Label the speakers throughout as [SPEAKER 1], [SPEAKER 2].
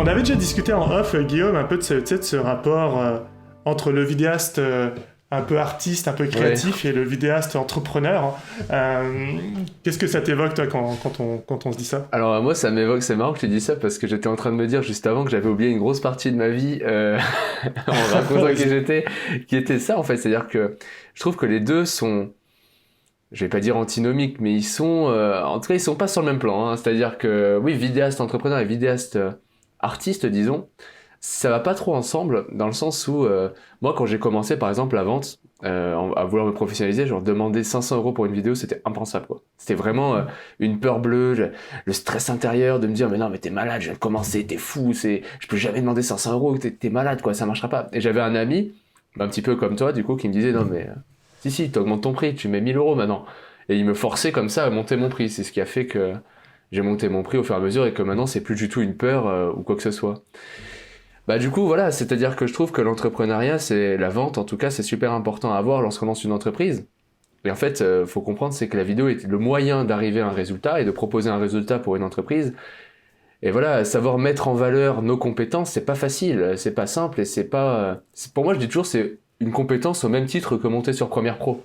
[SPEAKER 1] On avait déjà discuté en off, Guillaume, un peu de ce rapport entre le vidéaste un peu artiste, un peu créatif et le vidéaste entrepreneur. Qu'est-ce que ça t'évoque, toi, quand on se dit ça?
[SPEAKER 2] Alors moi, ça m'évoque, c'est marrant que tu dis ça parce que j'étais en train de me dire juste avant que j'avais oublié une grosse partie de ma vie en racontant qui j'étais, qui était ça en fait. C'est-à-dire que je trouve que les deux sont, je vais pas dire antinomiques, mais ils sont, en tout cas, ils sont pas sur le même plan. Hein. C'est-à-dire que oui, vidéaste entrepreneur et vidéaste artiste, disons, ça va pas trop ensemble dans le sens où moi, quand j'ai commencé par exemple la vente, à vouloir me professionnaliser, genre demander 500 € pour une vidéo, c'était impensable quoi. C'était vraiment une peur bleue, le stress intérieur de me dire mais non mais t'es malade, je viens de commencer, t'es fou, je peux jamais demander 500 €, t'es malade quoi, ça marchera pas. Et j'avais un ami, un petit peu comme toi du coup, qui me disait non mais si t'augmentes ton prix, tu mets 1000 € maintenant. Et il me forçait comme ça à monter mon prix. C'est ce qui a fait que j'ai monté mon prix au fur et à mesure et que maintenant c'est plus du tout une peur ou quoi que ce soit. Bah du coup voilà, c'est-à-dire que je trouve que l'entrepreneuriat, c'est la vente en tout cas, c'est super important à avoir lorsqu'on lance une entreprise. Et en fait, faut comprendre c'est que la vidéo est le moyen d'arriver à un résultat et de proposer un résultat pour une entreprise. Et voilà, savoir mettre en valeur nos compétences, c'est pas facile, c'est pas simple et c'est pas pour moi je dis toujours c'est une compétence au même titre que monter sur Premiere Pro.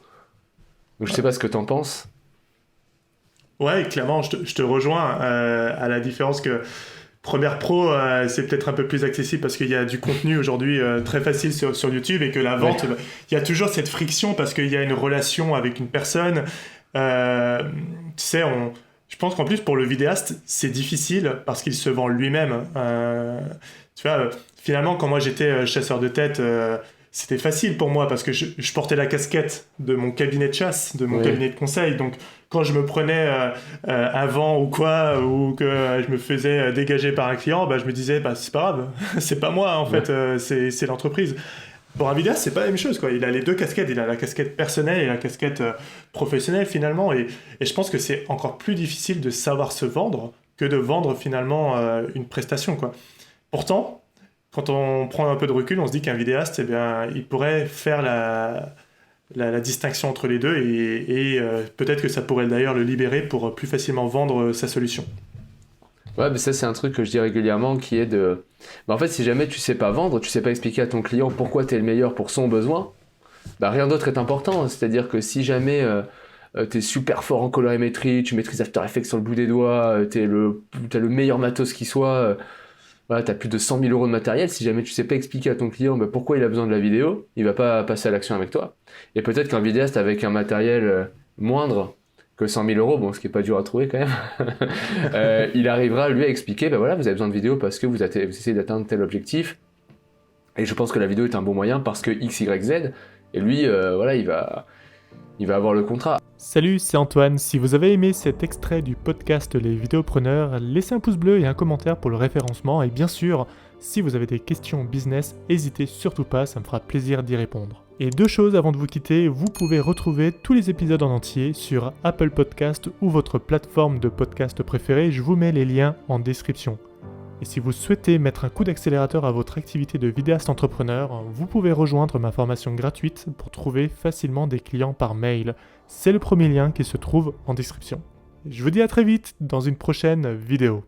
[SPEAKER 2] Donc je sais pas ce que t'en penses.
[SPEAKER 1] Ouais, clairement, je te rejoins à la différence que Premiere Pro, c'est peut-être un peu plus accessible parce qu'il y a du contenu aujourd'hui très facile sur YouTube et que la vente, il y a toujours cette friction parce qu'il y a une relation avec une personne. Tu sais, je pense qu'en plus pour le vidéaste, c'est difficile parce qu'il se vend lui-même. Tu vois, finalement, quand moi j'étais chasseur de tête, c'était facile pour moi parce que je portais la casquette de mon cabinet de chasse, de mon cabinet de conseil. Donc, quand je me prenais un vent ou quoi, ou que je me faisais dégager par un client, bah, je me disais, bah, c'est pas grave, c'est pas moi en fait, c'est l'entreprise. Pour un vidéaste, c'est pas la même chose, quoi. Il a les deux casquettes, il a la casquette personnelle et la casquette professionnelle finalement. Et je pense que c'est encore plus difficile de savoir se vendre que de vendre finalement une prestation, quoi. Pourtant, quand on prend un peu de recul, on se dit qu'un vidéaste, eh bien, il pourrait faire la distinction entre les deux et peut-être que ça pourrait d'ailleurs le libérer pour plus facilement vendre sa solution.
[SPEAKER 2] Ouais, mais ça c'est un truc que je dis régulièrement qui est de... Bah, en fait, si jamais tu sais pas vendre, tu sais pas expliquer à ton client pourquoi t'es le meilleur pour son besoin, bah rien d'autre est important. C'est-à-dire que si jamais t'es super fort en colorimétrie, tu maîtrises After Effects sur le bout des doigts, t'as le meilleur matos qui soit, voilà, t'as plus de 100 000 € de matériel, si jamais tu sais pas expliquer à ton client bah, pourquoi il a besoin de la vidéo, il va pas passer à l'action avec toi. Et peut-être qu'un vidéaste avec un matériel moindre que 100 000 €, bon, ce qui est pas dur à trouver quand même, il arrivera lui à expliquer, bah voilà, vous avez besoin de vidéo parce que vous essayez d'atteindre tel objectif, et je pense que la vidéo est un bon moyen parce que X, Y, Z, et lui, voilà, il va avoir le contrat.
[SPEAKER 3] Salut, c'est Antoine. Si vous avez aimé cet extrait du podcast Les Vidéopreneurs, laissez un pouce bleu et un commentaire pour le référencement. Et bien sûr, si vous avez des questions business, n'hésitez surtout pas, ça me fera plaisir d'y répondre. Et deux choses avant de vous quitter, vous pouvez retrouver tous les épisodes en entier sur Apple Podcast ou votre plateforme de podcast préférée. Je vous mets les liens en description. Et si vous souhaitez mettre un coup d'accélérateur à votre activité de vidéaste entrepreneur, vous pouvez rejoindre ma formation gratuite pour trouver facilement des clients par mail. C'est le premier lien qui se trouve en description. Je vous dis à très vite dans une prochaine vidéo.